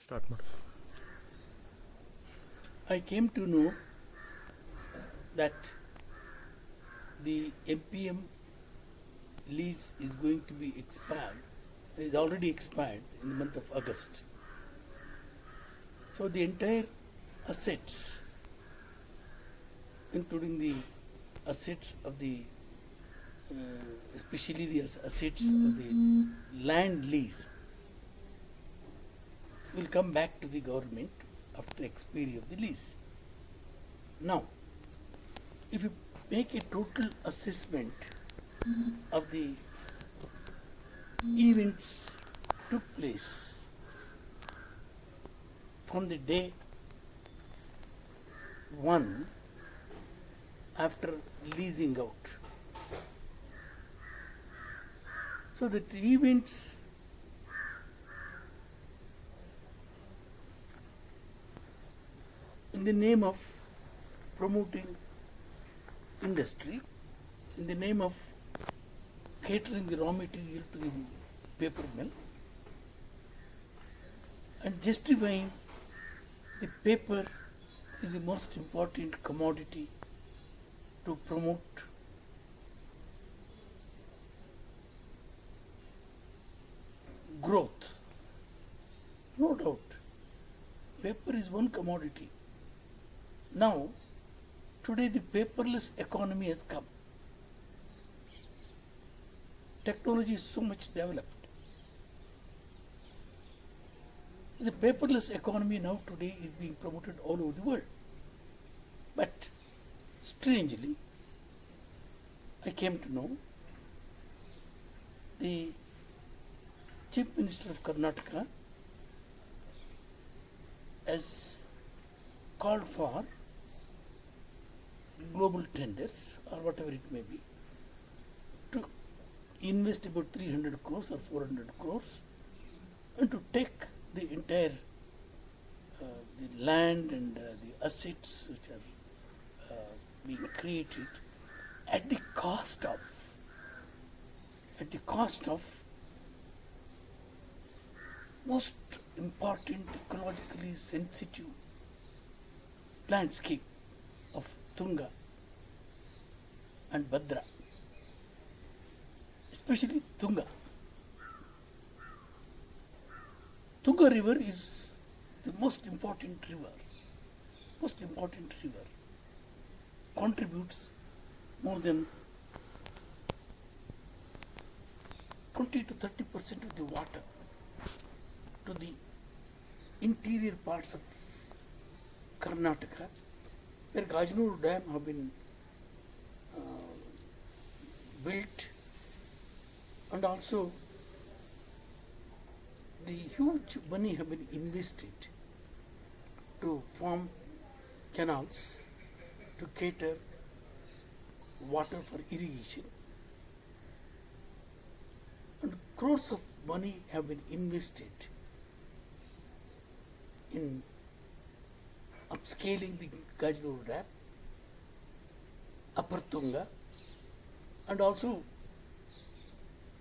Start ಮಾಡಿ. I came to know that the MPM lease is going to be expired, is already expired in the month of August. So the entire assets, including the assets of the, especially the assets of the land lease, will come back to the government after expiry of the lease. Now, if you make a total assessment of the events took place from the day one after leasing out, so that events in the name of promoting industry, in the name of catering the raw material to the paper mill, and justifying the paper is the most important commodity to promote growth. No doubt, paper is one commodity. Now, today the paperless economy has come. Technology is so much developed. The paperless economy now today is being promoted all over the world. But strangely, I came to know the Chief Minister of Karnataka has called for global tenders or whatever it may be to invest about 300 crores or 400 crores and to take the entire the land and the assets which are being created at the cost of most important ecologically sensitive landscape of Tunga and Bhadra, especially Tunga. Tunga river is the most important river, contributes more than 20 to 30% of the water to the interior parts of Karnataka, where Ghats-Retired Dam have been built, and also the huge money have been invested to form canals to cater water for irrigation, and crores of money have been invested in upscaling the Ghats-Retired Dam, Upper Tunga, and also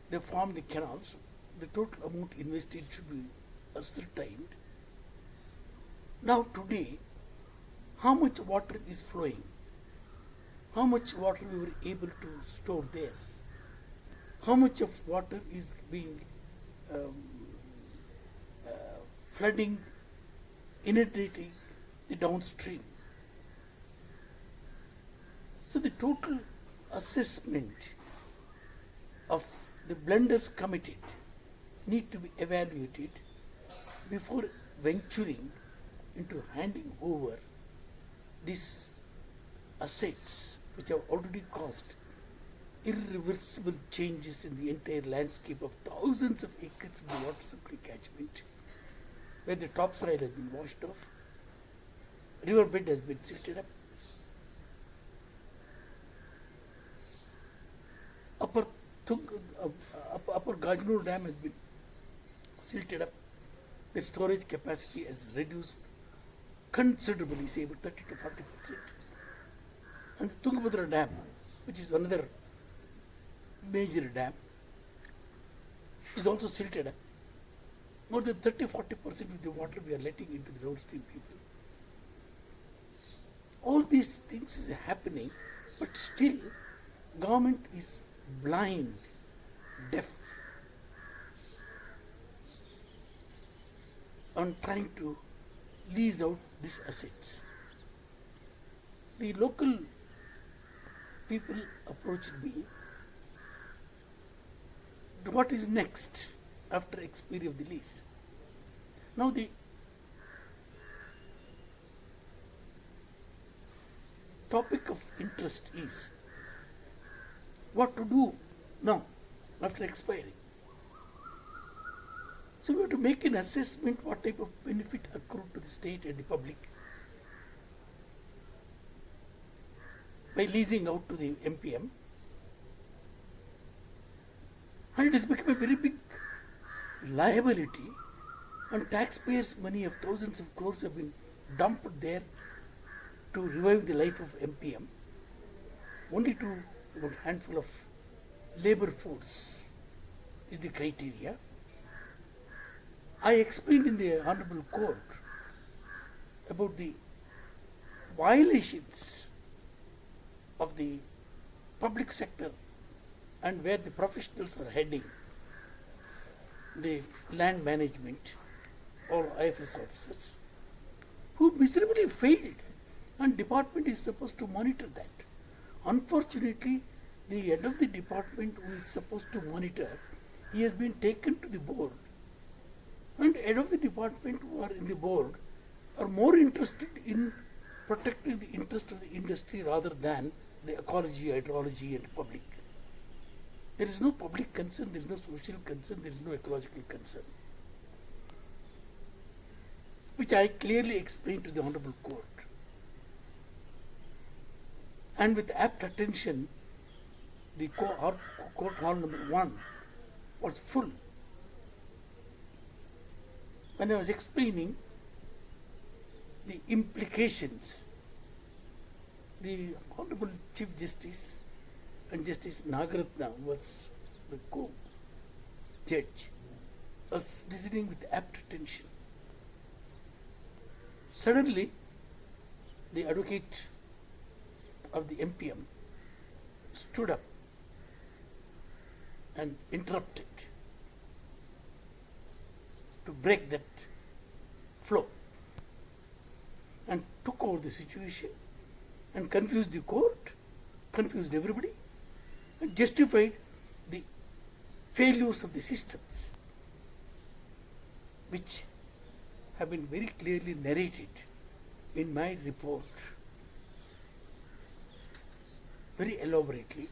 they form the canals. The total amount invested should be ascertained. Now today, how much water is flowing? How much water we were able to store there? How much of water is being flooding, inundating the downstream? So the total assessment of the blunders committed need to be evaluated before venturing into handing over these assets which have already caused irreversible changes in the entire landscape of thousands of acres of the water supply catchment, where the topsoil has been washed off, riverbed has been silted up, upper Ghats-Retired Dam has been silted up, the storage capacity has reduced considerably, say about 30 to 40%. And Tungabhadra Dam, which is another major dam, is also silted up. More than 30-40% of the water we are letting into the downstream people. All these things is happening, but still government is blind, deaf, on trying to lease out these assets. The local people approached me, what is next after expiry of the lease? Now the topic of interest is what to do now after expiry. So we have to make an assessment what type of benefit accrued to the state and the public by leasing out to the MPM. And it has become a very big liability, and taxpayers' money of thousands of crores have been dumped there to revive the life of MPM, only to about a handful of labor force is the criteria. I explained in the Honorable Court about the violations of the public sector and where the professionals are heading, the land management or IFS officers, who miserably failed, and department is supposed to monitor that. Unfortunately, the head of the department who is supposed to monitor, he has been taken to the board, and head of the department who are in the board are more interested in protecting the interest of the industry rather than the ecology, hydrology and public. There is no public concern, there is no social concern, there is no ecological concern, which I clearly explained to the Honorable Court. And with apt attention, the court hall number 1 was full. When I was explaining the implications, the Honorable Chief Justice and Justice Nagaratna was the co-judge, was listening with apt attention. Suddenly, the advocate of the MPM stood up and interrupted to break that flow, and took over the situation and confused the court, confused everybody, and justified the failures of the systems, which have been very clearly narrated in my report very elaborately.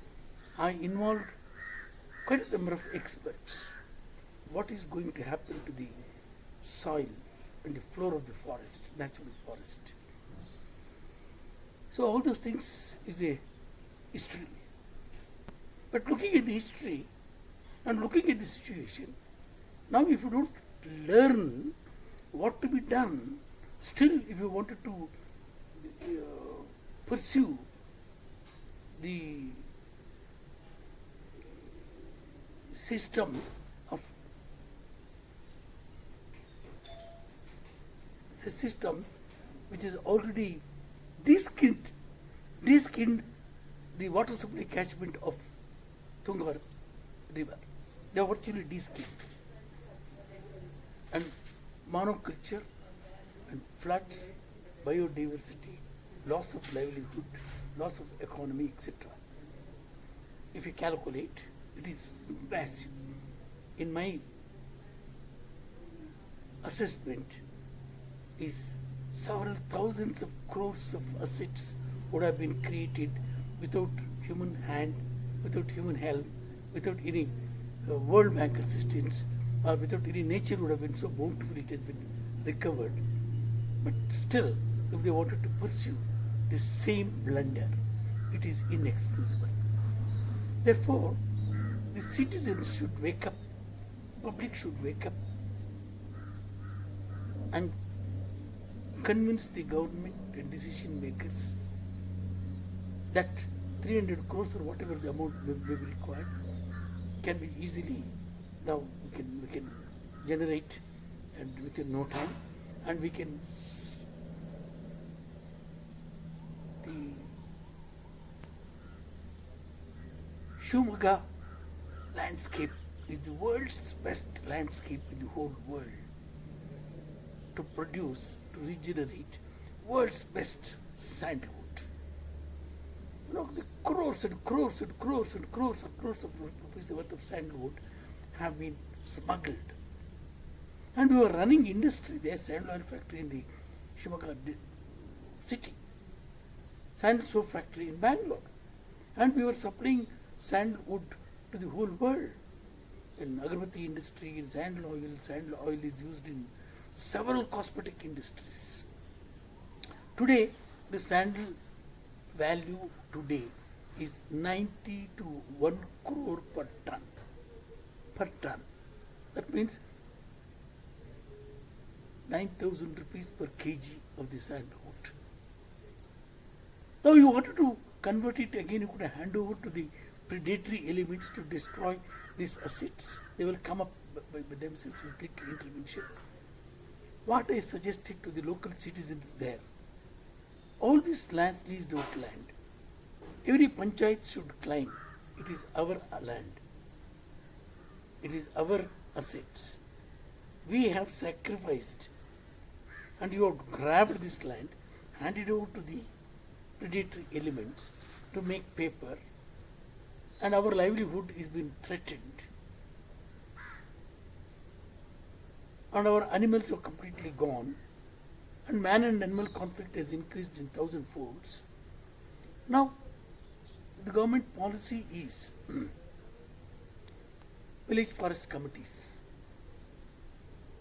I involved quite a number of experts. What is going to happen to the soil and the floor of the forest, natural forest? So all those things is a history. But looking at the history and looking at the situation, now if you don't learn what to be done, still if you wanted to pursue the system of the system which is already de-skinned the water supply catchment of Tunga river. They are virtually de-skinned. And monoculture and floods, biodiversity, loss of livelihood, loss of economy, etc. If you calculate, it is massive. In my assessment, is several thousands of crores of assets would have been created without human hand, without human help, without any World Bank assistance, or without any nature would have been so bountiful it has been recovered. But still, if they wanted to pursue the same blunder, it is inexcusable. Therefore, the citizens should wake up, public should wake up and convince the government and decision makers that 300 crores or whatever the amount may be required can be easily, now we can generate and within no time, and we can the Shumaga landscape is the world's best landscape in the whole world to produce, to regenerate world's best sandalwood. The crores and crores and crores and crores of rupees worth of sandalwood have been smuggled. And we were running industry there, sandal oil factory in the Shimoga city, sandal soap factory in Bangalore. And we were supplying sandalwood to the whole world. In agarbatti industry, in sandal oil is used in several cosmetic industries. Today, the sandal value today is 90 to 1 crore per ton. Per ton. That means 9,000 rupees per kg of the sandalwood. Now you wanted to convert it again, you could hand over to the predatory elements to destroy these assets. They will come up by themselves with little intervention. What I suggested to the local citizens there, all these lands, leased out land, every panchayat should claim it is our land. It is our assets. We have sacrificed and you have grabbed this land, handed over to the predatory elements to make paper, and our livelihood is being threatened. And our animals are completely gone, and man and animal conflict has increased in 1,000 folds. Now, the government policy is village forest committees.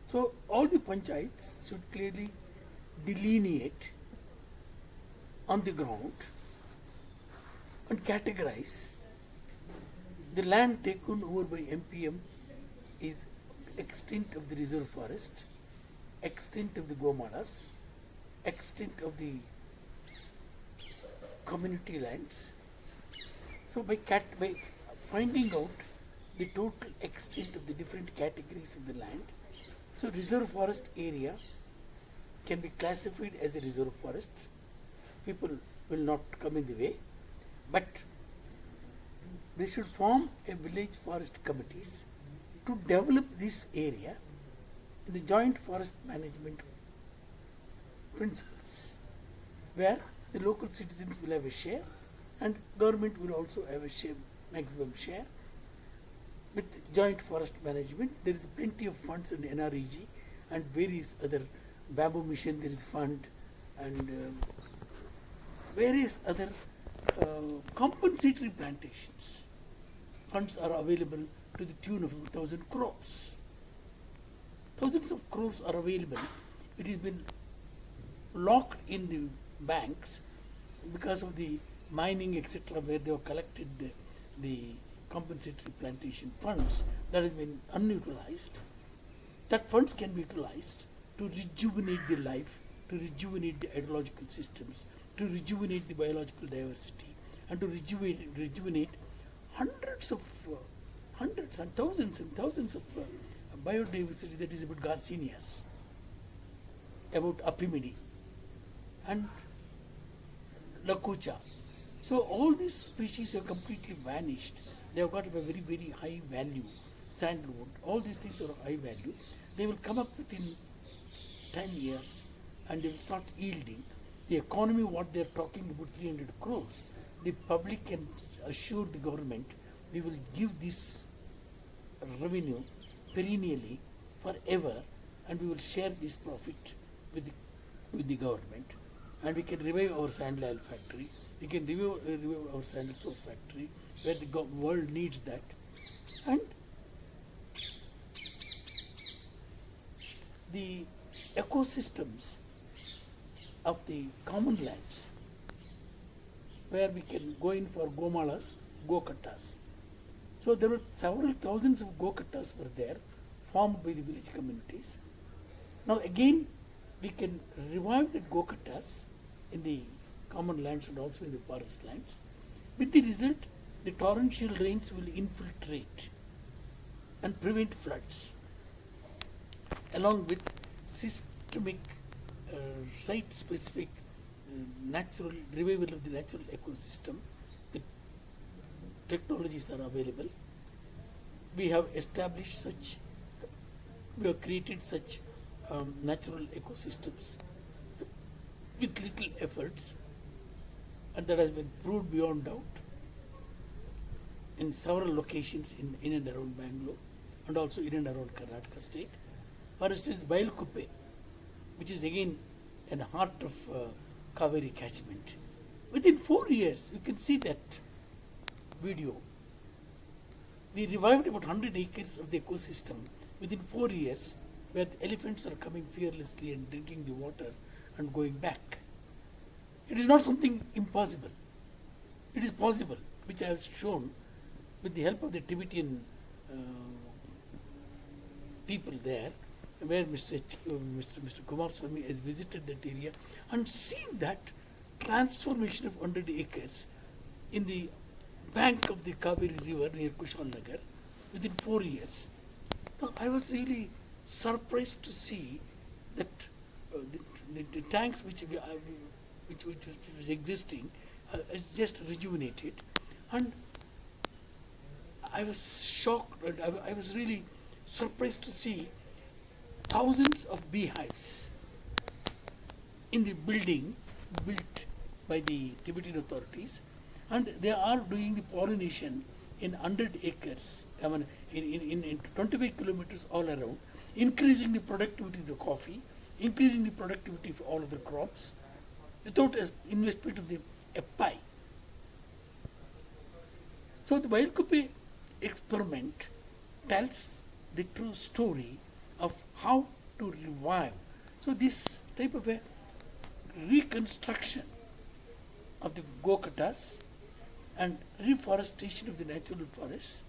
So, all the panchayats should clearly delineate on the ground and categorize the land taken over by MPM is extent of the reserve forest, extent of the Gomalas, extent of the community lands. So by finding out the total extent of the different categories of the land, so reserve forest area can be classified as a reserve forest. People will not come in the way, but they should form a village forest committees to develop this area in the joint forest management principles, where the local citizens will have a share and government will also have a share, maximum share. With joint forest management, there is plenty of funds in NREG and various other bamboo mission, there is fund, and various other compensatory plantations. Funds are available to the tune of 1,000 crores. Thousands of crores are available. It has been locked in the banks because of the mining, etc., where they have collected the compensatory plantation funds that has been unutilized. That funds can be utilized to rejuvenate the life, to rejuvenate the ecological systems, to rejuvenate the biological diversity, and to rejuvenate hundreds and thousands of biodiversity, that is about garcinias, about apimidi and lakucha. So all these species have completely vanished. They have got a very, very high value. Sandalwood, all these things are of high value. They will come up within 10 years and they will start yielding. The economy, what they are talking about, 300 crores, the public can assure the government we will give this revenue perennially forever, and we will share this profit with the government, and we can revive our sandal oil factory, we can revive our sandal soap factory where the world needs that, and the ecosystems of the common lands where we can go in for gomalas, go-kattas. So there were several thousands of go-kattas were there, formed by the village communities. Now again, we can revive the go-kattas in the common lands and also in the forest lands. With the result, the torrential rains will infiltrate and prevent floods. along with systemic, site-specific natural revival of the natural ecosystem. The technologies are available. We have established such, we have created such natural ecosystems with little efforts, and that has been proved beyond doubt in several locations in and around Bangalore and also in and around Karnataka state. For instance, Yellappa, which is again in the heart of Kaveri catchment. Within 4 years, you can see that video. We revived about 100 acres of the ecosystem within 4 years, where the elephants are coming fearlessly and drinking the water and going back. It is not something impossible. It is possible, which I have shown with the help of the Tibetan people there, where Mr. Kumar Swami has visited that area and seen that transformation of 100 acres in the bank of the Kaveri river near Kushal Nagar within 4 years. Now, I was really surprised to see that the tanks which was existing is just rejuvenated, and I was shocked and I was really surprised to see thousands of beehives in the building built by the Tibetan authorities, and they are doing the pollination in 100 acres, I mean, in 25 kilometers all around, increasing the productivity of the coffee, increasing the productivity of all other crops without investment of a pie. So the Yellappa experiment tells the true story of how to revive. So this type of a reconstruction of the Gokatas and reforestation of the natural forests,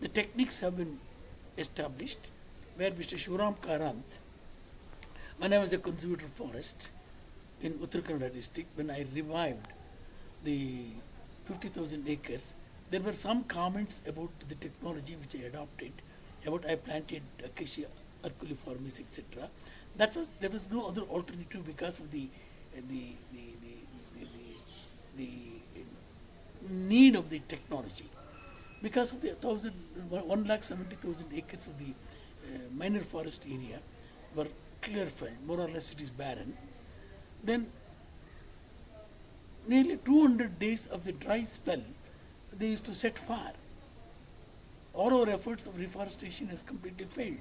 the techniques have been established, where Mr. Shivaram Karant, when I was a conservator forest in Uttar Kannada district, when I revived the 50,000 acres, there were some comments about the technology which I adopted, about I planted acacia herculiformis, etc. There was no other alternative because of the need of the technology. Because of the 170,000 acres of the minor forest area were clear felled, more or less it is barren. Then nearly 200 days of the dry spell, they used to set fire. All our efforts of reforestation has completely failed.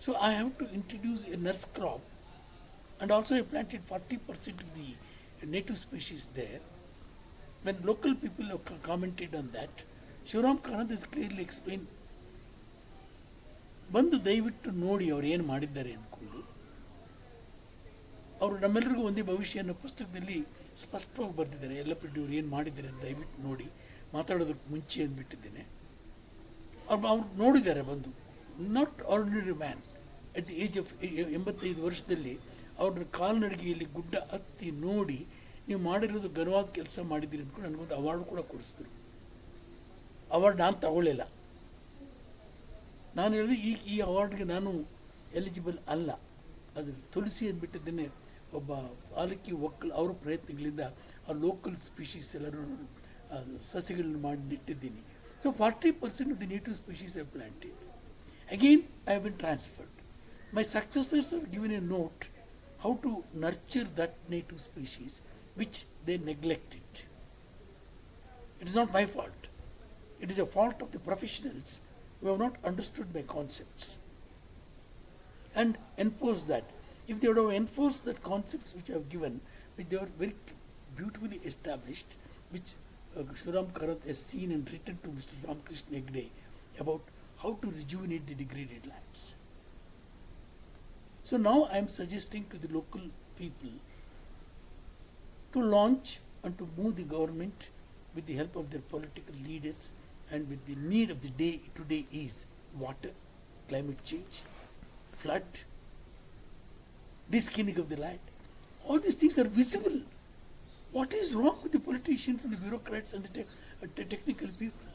So I have to introduce a nurse crop, and also I planted 40% of the native species there. When local people have commented on that, Shivaram Karant has clearly explained, ಬಂದು ದಯವಿಟ್ಟು ನೋಡಿ ಅವರು ಏನು ಮಾಡಿದ್ದಾರೆ ಅಂದ್ಕೊಂಡು. ಅವರು ನಮ್ಮೆಲ್ಲರಿಗೂ ಒಂದೇ ಭವಿಷ್ಯ ಅನ್ನೋ ಪುಸ್ತಕದಲ್ಲಿ ಸ್ಪಷ್ಟವಾಗಿ ಬರೆದಿದ್ದಾರೆ. ಯಲ್ಲಪ್ಪ ರೆಡ್ಡಿ ಅವರು ಏನು ಮಾಡಿದ್ದಾರೆ ಅಂತ ದಯವಿಟ್ಟು ನೋಡಿ, ಮಾತಾಡೋದಕ್ಕೆ ಮುಂಚೆ ಅಂದ್ಬಿಟ್ಟಿದ್ದೇನೆ. ಅವ್ರು ನೋಡಿದ್ದಾರೆ ಬಂದು. Not ordinary man. At the age of 85 ವರ್ಷದಲ್ಲಿ ಅವ್ರನ್ನ ಕಾಲ್ನಡಿಗೆಯಲ್ಲಿ ಗುಡ್ಡ ಹತ್ತಿ ನೋಡಿ, ನೀವು ಮಾಡಿರೋದು ಘನವಾದ ಕೆಲಸ ಮಾಡಿದ್ದೀರಿ ಅಂದ್ಕೊಂಡು ನನಗೊಂದು ಅವಾರ್ಡ್ ಕೂಡ ಕೊಡಿಸಿದ್ರು. ಅವಾರ್ಡ್ ನಾನು ತಗೊಳ್ಳಿಲ್ಲ. ನಾನು ಹೇಳಿದೆ ಈ ಅವಾರ್ಡ್ಗೆ ನಾನು ಎಲಿಜಿಬಲ್ ಅಲ್ಲ, ಅದು ತುಳಸಿ ಅಂದ್ಬಿಟ್ಟಿದ್ದೇನೆ. ಒಬ್ಬ ಸಾಲಕ್ಕಿ ಒಕ್ಕಲು ಅವರ ಪ್ರಯತ್ನಗಳಿಂದ ಆ ಲೋಕಲ್ ಸ್ಪೀಷೀಸ್ ಎಲ್ಲರೂ ಸಸ್ಯಗಳನ್ನು ಮಾಡಿ ನೆಟ್ಟಿದ್ದೀನಿ. So 40% of the native species I planted. Again, I have been transferred. My successors have given a note how to nurture that native species which they neglected. It is not my fault. It is a fault of the professionals who have not understood my concepts and enforced that. If they would have enforced that concepts which I have given, which they were very beautifully established, which Shivaram Karant has seen and written to Mr. Ramakrishna Hegde about how to rejuvenate the degraded lands. So now I am suggesting to the local people to launch and to move the government with the help of their political leaders and with the need of the day today is water, climate change, flood, de-skinning of the land. All these things are visible. What is wrong with the politicians and the bureaucrats and the technical people?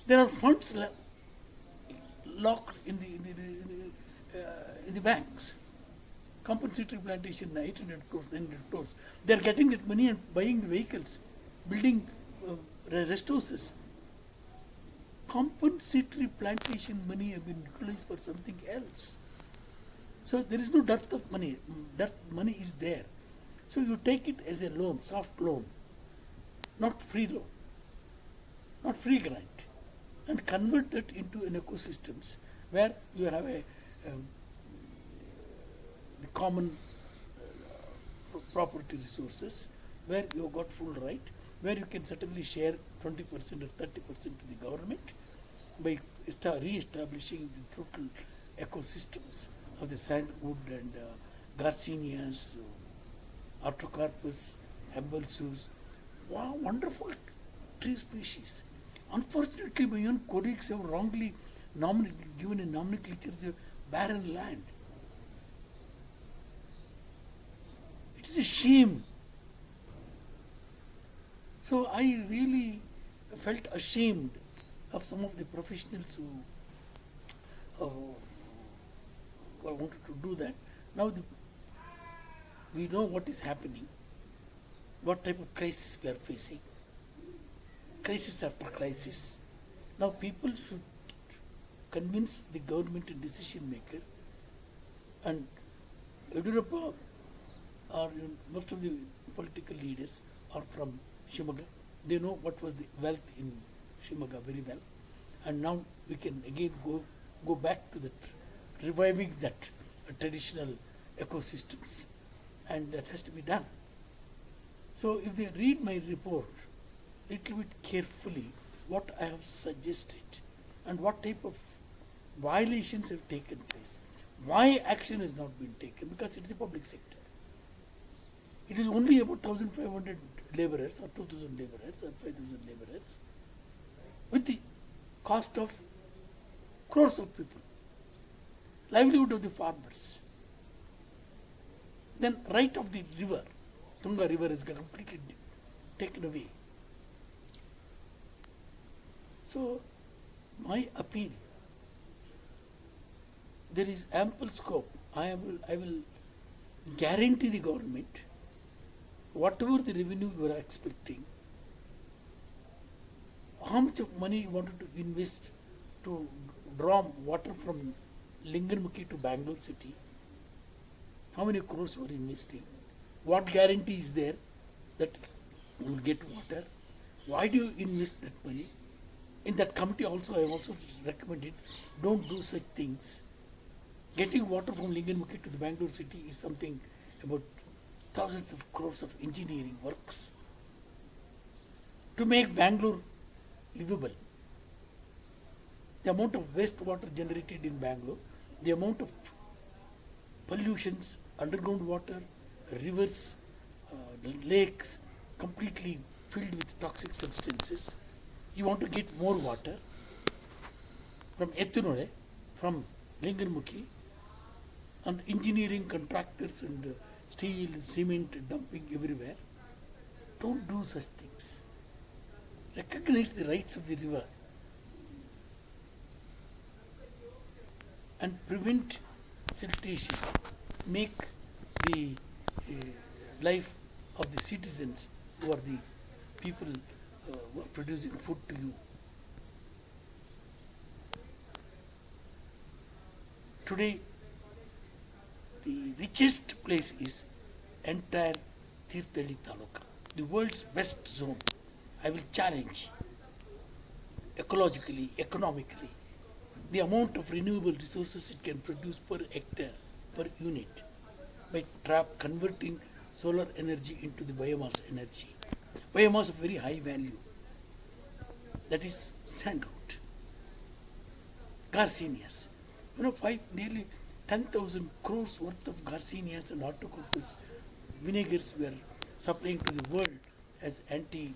There are funds locked in the banks. Compensatory plantation 800 crores, 900 crores. They are getting that money and buying the vehicles, building rest houses. Compensatory plantation money have been utilized for something else. So there is no dearth of money. That money is there. So you take it as a loan, soft loan, not free loan, not free grant, and convert that into an ecosystems where you have a the common property resources, where you have got full right, where you can certainly share 20% or 30% to the government by re-establishing the total ecosystems of the sandwood and garcinias, artocarpus, hembalsus. Wow, wonderful tree species. Unfortunately, my own colleagues have wrongly given a nomenclature as a barren land. It is a shame. So I really felt ashamed of some of the professionals who wanted to do that. Now we know what is happening, what type of crisis we are facing, crisis after crisis. Now people should convince the government and decision maker, and Yellappa or most of the political leaders are from Shimoga. They know what was the wealth in Shimoga very well, and now we can again go back to that, reviving that traditional ecosystems, and that has to be done. So if they read my report little bit carefully, what I have suggested and what type of violations have taken place, why action has not been taken, because it is a public sector. It is only about 1,500 laborers or 2,000 laborers or 5,000 laborers with the cost of crores of people, livelihood of the farmers. Then right of the river, Tunga river is completely taken away. So my appeal, there is ample scope. I will guarantee the government whatever the revenue you are expecting, how much of money you wanted to invest to draw water from Linganmukhi to Bangalore city, how many crores you are investing, what guarantee is there that you will get water, why do you invest that money? In that committee also, I have also recommended, don't do such things. Getting water from Linganmukhi to the Bangalore city is something about thousands of crores of engineering works to make Bangalore livable. The amount of wastewater generated in Bangalore, the amount of pollutions, underground water, rivers, lakes completely filled with toxic substances. You want to get more water from Ethinole, from Linganmukhi, and engineering contractors and steel, cement dumping everywhere. Don't do such things. Recognize the rights of the river and prevent siltation. Make the life of the citizens, who are the people who are producing food to you. Today, the richest place is entire Tirthali Taluka, the world's best zone. I will challenge ecologically, economically, the amount of renewable resources it can produce per hectare, per unit, by converting solar energy into the biomass energy. Biomass of very high value. That is sandalwood, garcinias. Nearly 10,000 crores worth of garcinias and artocarpus vinegars were supplying to the world as the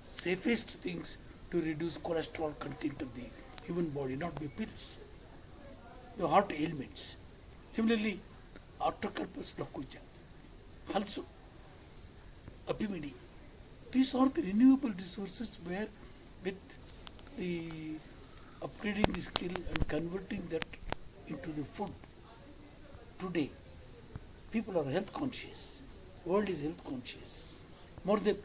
safest things to reduce cholesterol content of the human body, not by pills. The heart ailments. Similarly, artocarpus locuja, also apimidi, these are the renewable resources where with the upgrading the skill and converting that into the food today, people are health conscious. World is health conscious. More than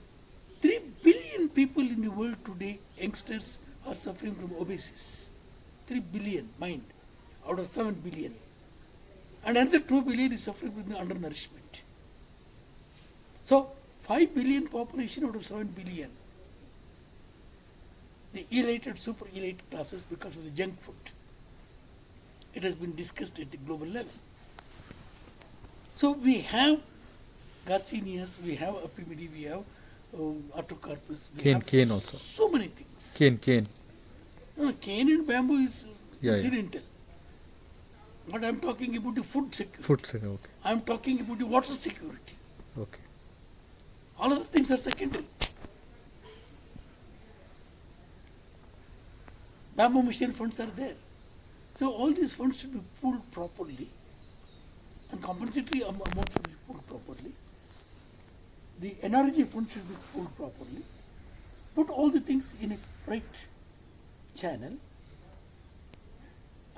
3 billion people in the world today, youngsters, are suffering from obesity. 3 billion, mind, out of 7 billion. And another 2 billion is suffering from the undernourishment. So, 5 billion population out of 7 billion. The elite and super elite classes because of the junk food. It has been discussed at the global level. So we have Garcineas, we have Apimidi, we have Artocarpus, we have cane also. So many things. Cane. No, cane and bamboo is incidental. Yeah. But I am talking about the food security. Food security, okay. I am talking about the water security. Okay. All other things are secondary. Bamboo mission funds are there. So all these funds should be pooled properly and compensatory amount should be pooled properly. The energy fund should be pooled properly. Put all the things in a right channel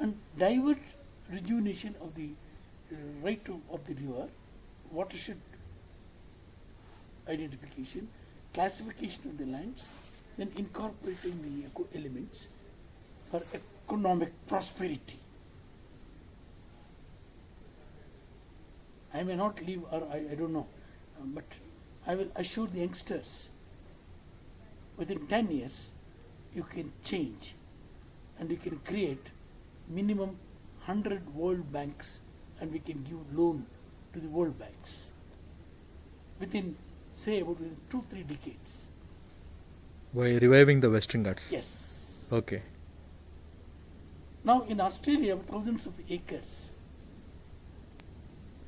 and divert rejuvenation of the of the river, watershed identification, classification of the lands, then incorporating the eco elements for economic prosperity. I may not leave, or I don't know, but I will assure the youngsters within 10 years you can change and you can create minimum 100 world banks and we can give loan to the world banks within, say, about 2-3 decades. By reviving the Western Ghats? Yes. Okay. Now in Australia, thousands of acres,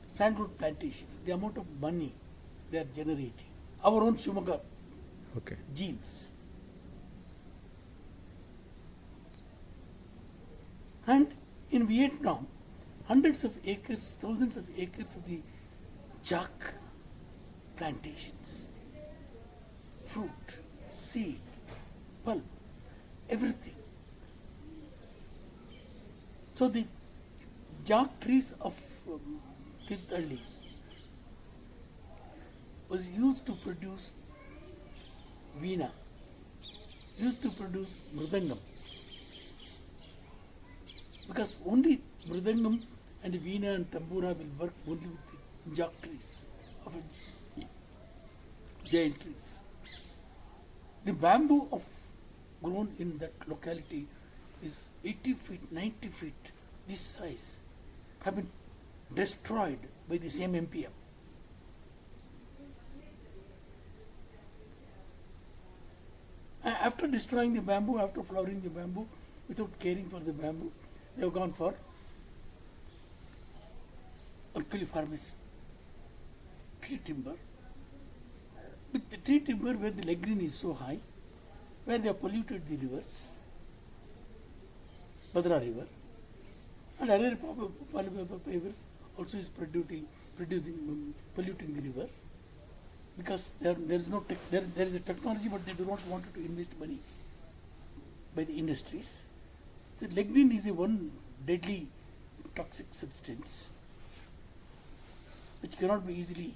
sandwood plantations, the amount of money they are generating, our own Shumaga genes. And in Vietnam, hundreds of acres, thousands of acres of the jack plantations, fruit, seed, pulp, everything. So the jack trees of Tirthalli was used to produce veena, used to produce mridangam. Because only mridangam and veena and tambura will work only with the jack trees of giant trees. The bamboo grown in that locality is 80 feet, 90 feet, this size, have been destroyed by the same MPM. After destroying the bamboo, after flowering the bamboo, without caring for the bamboo, they have gone for alkaliformis tree timber. With the tree timber where the lignin is so high, where they have polluted the rivers, Badra river, and other fibers also is polluting the river, because there is a technology, but they do not want to invest money by the industries. The lignin is the one deadly toxic substance which cannot be easily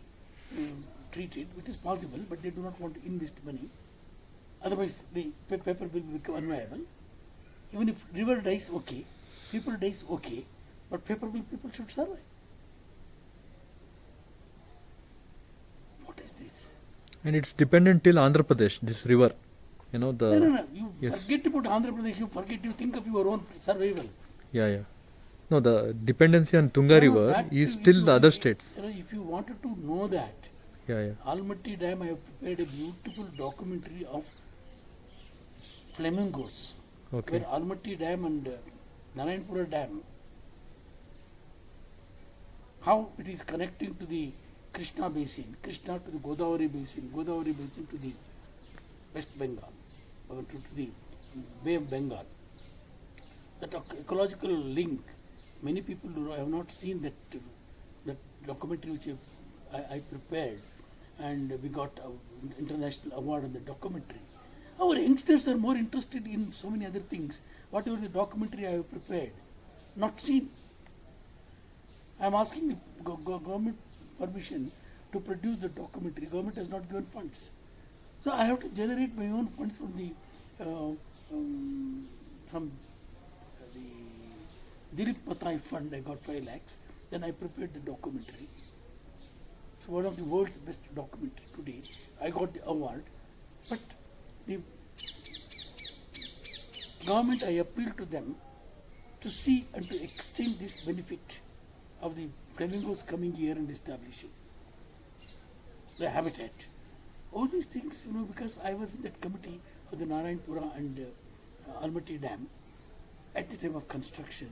treated, which is possible, but they do not want to invest money. Otherwise, the paper will become unviable. Even if river dies, okay, people dies, okay, but paper mill people should survive. What is this? And it's dependent till Andhra Pradesh, this river. You know the. No. You forget about Andhra Pradesh. You think of your own survival. Yeah. No, the dependency on Tunga river is still the other states. If you wanted to know that, Almaty Dam, I have prepared a beautiful documentary of flamingos. Okay. Where Almaty Dam and Narayanpura Dam, how it is connecting to the Krishna basin, Krishna to the Godavari basin to the West Bengal, to the Bay of Bengal. That ecological link, many people have not seen that documentary which I prepared. and we got an international award on the documentary. Our youngsters are more interested in so many other things. Whatever the documentary I have prepared, not seen. I am asking the government permission to produce the documentary. Government has not given funds. So I have to generate my own funds from the Dilip Patai fund. I got 5 lakhs. Then I prepared the documentary. It's one of the world's best documentary today. I got the award. But the government, I appeal to them to see and to extend this benefit of the flamingos coming here and establishing the habitat. All these things, because I was in that committee of the Narayanpura and Almaty Dam at the time of construction,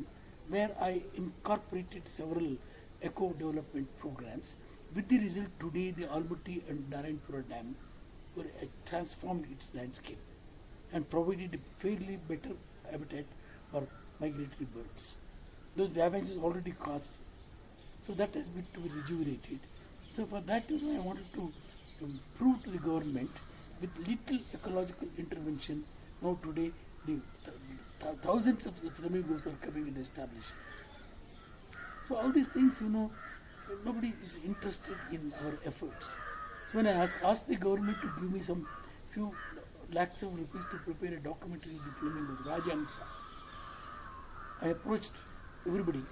where I incorporated several eco-development programs. With the result, today the Almaty and Narayanpura Dam were transformed its landscape and provided a fairly better habitat for migratory birds. Those damages already caused, so that has been to be rejuvenated. So for that, I wanted to prove to the government with little ecological intervention. Now today, the thousands of the flamingos are coming and establishing. So all these things, nobody is interested in our efforts. So when I asked the government to give me some few lakhs of rupees to prepare a documentary of the flamingos, Rajansa, I approached everybody,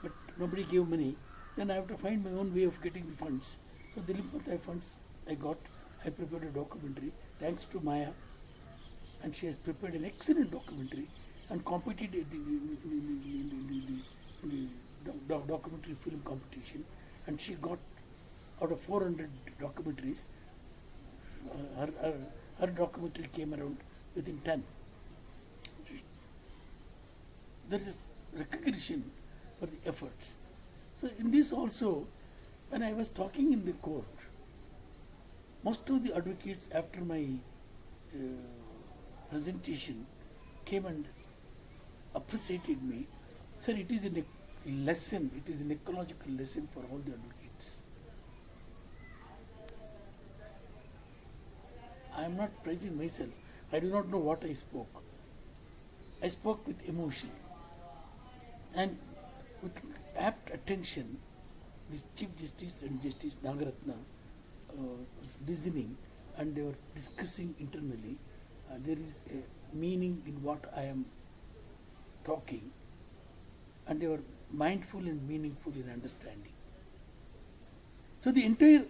but nobody gave money. Then I have to find my own way of getting the funds. So the Dilip Patai funds I got. I prepared a documentary thanks to Maya, and she has prepared an excellent documentary and competed in the documentary film competition, and she got out of 400 documentaries, her documentary came around within 10. There is recognition for the efforts. So in this also, when I was talking in the court, most of the advocates after my presentation came and appreciated me. Sir, it is a lesson, it is an ecological lesson for all the advocates. I am not praising myself. I do not know what I spoke. I spoke with emotion and with apt attention. The Chief Justice and Justice Nagaratna was listening, and they were discussing internally. There is a meaning in what I am talking, and they were mindful and meaningful in understanding. So the entire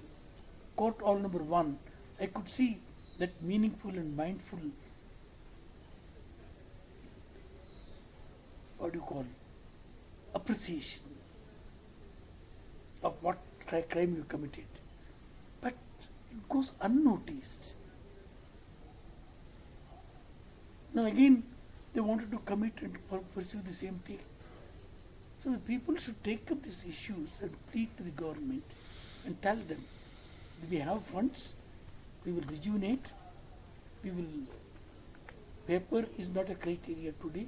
court hall number 1, I could see that meaningful and mindful, appreciation of what crime you committed. But it goes unnoticed. Now again, they wanted to commit and pursue the same thing. So the people should take up these issues and plead to the government and tell them that we have funds, we will rejuvenate, paper is not a criteria today.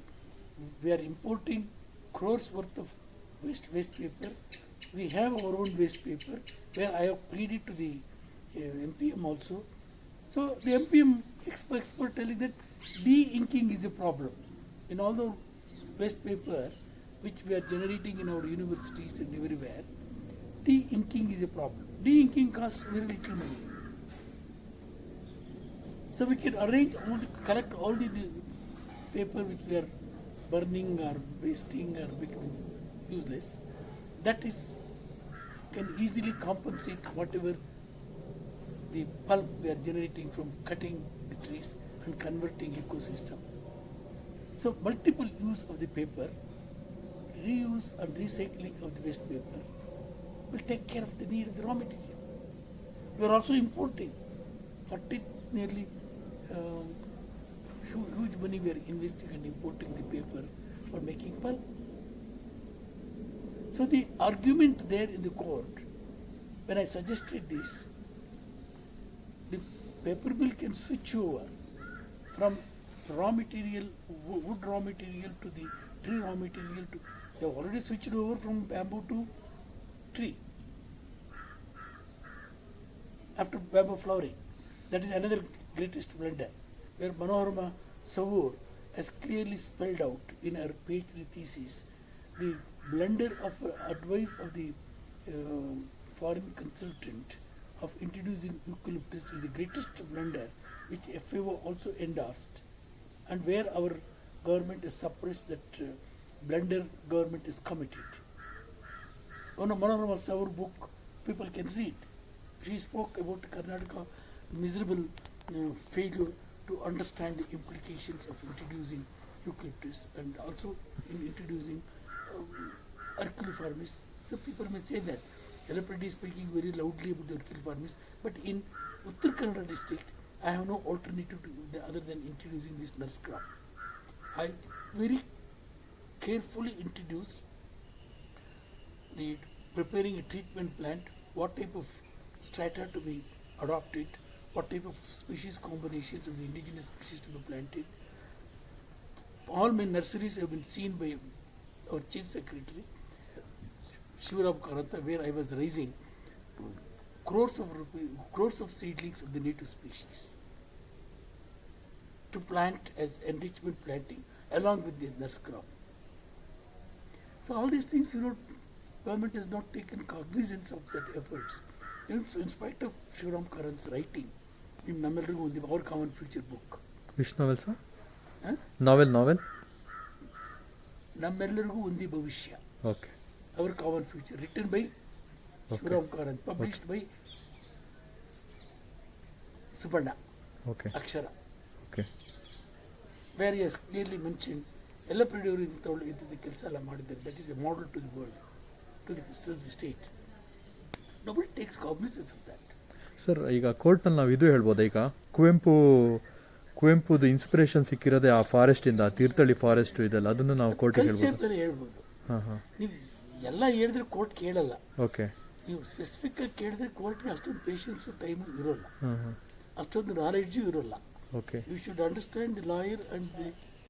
We are importing crores worth of waste paper. We have our own waste paper, where I have pleaded to the MPM also. So the MPM expert telling that de-inking is a problem. In all the waste paper which we are generating in our universities and everywhere, de-inking is a problem. De-inking costs very little money. So we can collect all the paper which we are burning or wasting or becoming useless. That can easily compensate whatever the pulp we are generating from cutting the trees and converting ecosystem. So multiple use of the paper, reuse and recycling of the waste paper will take care of the need of the raw material. We are also importing nearly huge money we are investing and importing the paper for making pulp. So the argument there in the court, when I suggested this, the paper mill can switch over from raw material, wood raw material to the tree raw material. They have already switched over from bamboo to tree. after bamboo flowering. That is another greatest blunder, where Manoharma Savur has clearly spelled out in her page 3 thesis the blunder of advice of the foreign consultant of introducing eucalyptus is the greatest blunder which FAO also endorsed, and where our government has suppressed that blunder government is committed. One of Manoharma Savur book people can read. She spoke about Karnataka miserable failure to understand the implications of introducing eucalyptus and also in introducing Herculiformis. So people may say that Yellappa is speaking very loudly about the Herculiformis, but in Uttar Kannada district, I have no alternative to other than introducing this nurse crop. I very carefully introduced the preparing a treatment plant, what type of strata to be adopted, what type of species combinations of the indigenous species to be planted. All my nurseries have been seen by our Chief Secretary, Shivaram Karanta, where I was raising crores of seedlings of the native species to plant as enrichment planting along with this nurse crop. So all these things, government has not taken cognizance of that efforts. In spite of Shivaram Karant's writing in Namelrigu Undi Our Common Future book. Which novel, sir? Huh? Novel? Namelrigu Undi Bhavishya. Okay. Our Common Future, written by Shivaram Karant, published by Subarna, Okay. Akshara, Okay. where he has clearly mentioned Yellappa the ಕೆಲಸ ಎಲ್ಲ ಮಾಡಿದ್ದಾರೆ. That is a model to the world, to the state. Nobody takes cognizance of that. Sir, ಈಗ ಕೋರ್ಟ್ನಲ್ಲಿ ನಾವು ಇದು ಹೇಳ್ಬೋದಾ, ಈಗ ಕುವೆಂಪುದು inspiration ಸಿಕ್ಕಿರೋದೇ ಆ ಫಾರೆಸ್ಟಿಂದ, ತೀರ್ಥಹಳ್ಳಿ ಫಾರೆಸ್ಟ್ ಇದೆಲ್ಲ, ಅದನ್ನು ನಾವು ಕೋರ್ಟಿಗೆ ಹೇಳ್ಬೋದು. ಹೇಳ್ಬೋದು. ಹಾಂ. ನೀವು ಎಲ್ಲ ಹೇಳಿದ್ರೆ ಕೋರ್ಟ್ ಕೇಳಲ್ಲ. ಓಕೆ. ನೀವು ಸ್ಪೆಸಿಫಿಕ್ ಆಗಿ ಕೇಳಿದ್ರೆ ಕೋರ್ಟ್ಗೆ ಅಷ್ಟೊಂದು ಪೇಷನ್ಸು ಟೈಮು ಇರೋಲ್ಲ, ಹಾಂ. ಅಷ್ಟೊಂದು ನಾಲೆಡ್ಜು ಇರೋಲ್ಲ. Okay. You should understand the lawyer and the